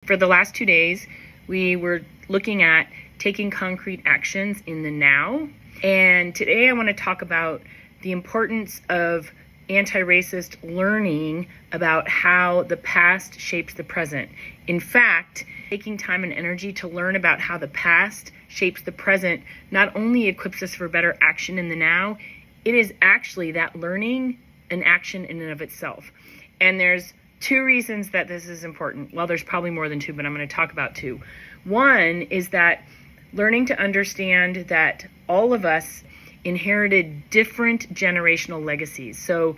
For the last 2 days, we were looking at taking concrete actions in the now. And today I want to talk about the importance of anti-racist learning about how the past shapes the present. In fact, taking time and energy to learn about how the past shapes the present not only equips us for better action in the now, it is actually that learning an action in and of itself. And there's 2 reasons that this is important. Well, there's probably more than 2, but I'm going to talk about 2. One is that learning to understand that all of us inherited different generational legacies. So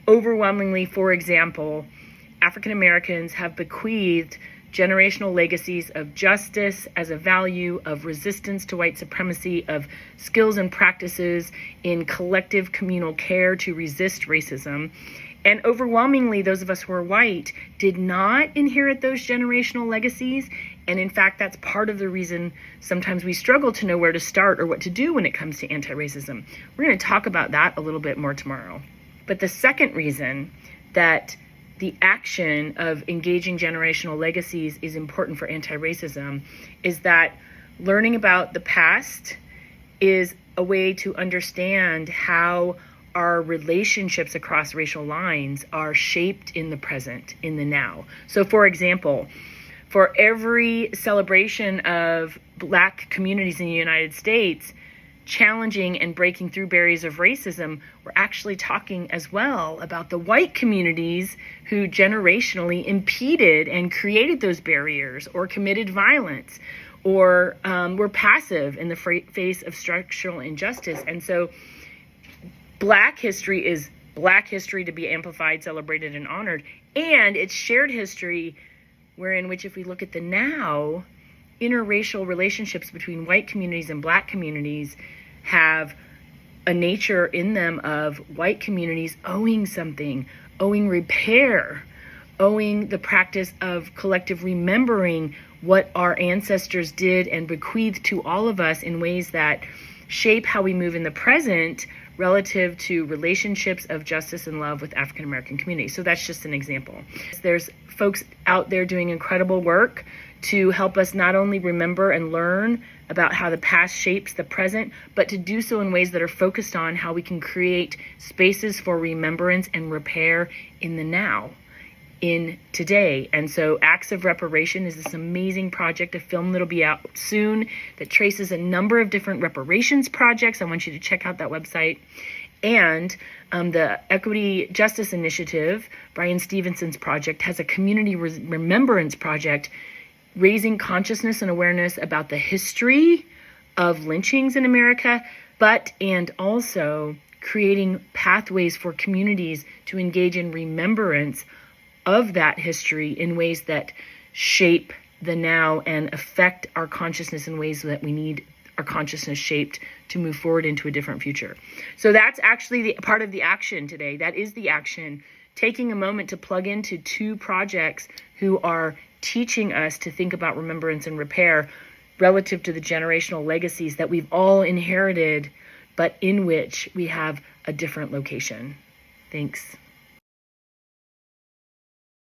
overwhelmingly, for example, African Americans have bequeathed generational legacies of justice as a value, of resistance to white supremacy, of skills and practices in collective communal care to resist racism. And overwhelmingly, those of us who are white did not inherit those generational legacies. And in fact, that's part of the reason sometimes we struggle to know where to start or what to do when it comes to anti-racism. We're going to talk about that a little bit more tomorrow. But the second reason that the action of engaging generational legacies is important for anti-racism is that learning about the past is a way to understand how our relationships across racial lines are shaped in the present, in the now. So for example, for every celebration of Black communities in the United States challenging and breaking through barriers of racism, we're actually talking as well about the white communities who generationally impeded and created those barriers or committed violence or were passive in the face of structural injustice. And so Black history is Black history to be amplified, celebrated, and honored. And it's shared history wherein which, if we look at the now, interracial relationships between white communities and Black communities have a nature in them of white communities owing something, owing repair, owing the practice of collective remembering what our ancestors did and bequeathed to all of us in ways that shape how we move in the present relative to relationships of justice and love with African American communities. So that's just an example. There's folks out there doing incredible work to help us not only remember and learn about how the past shapes the present, but to do so in ways that are focused on how we can create spaces for remembrance and repair in the now, in today. And so Acts of Reparation is this amazing project, a film that'll be out soon that traces a number of different reparations projects. I want you to check out that website. And the Equity Justice Initiative, Brian Stevenson's project, has a community remembrance project raising consciousness and awareness about the history of lynchings in America, and also creating pathways for communities to engage in remembrance of that history in ways that shape the now and affect our consciousness in ways that we need our consciousness shaped to move forward into a different future. So that's actually the part of the action today. That is the action. Taking a moment to plug into 2 projects who are teaching us to think about remembrance and repair relative to the generational legacies that we've all inherited, but in which we have a different location. Thanks.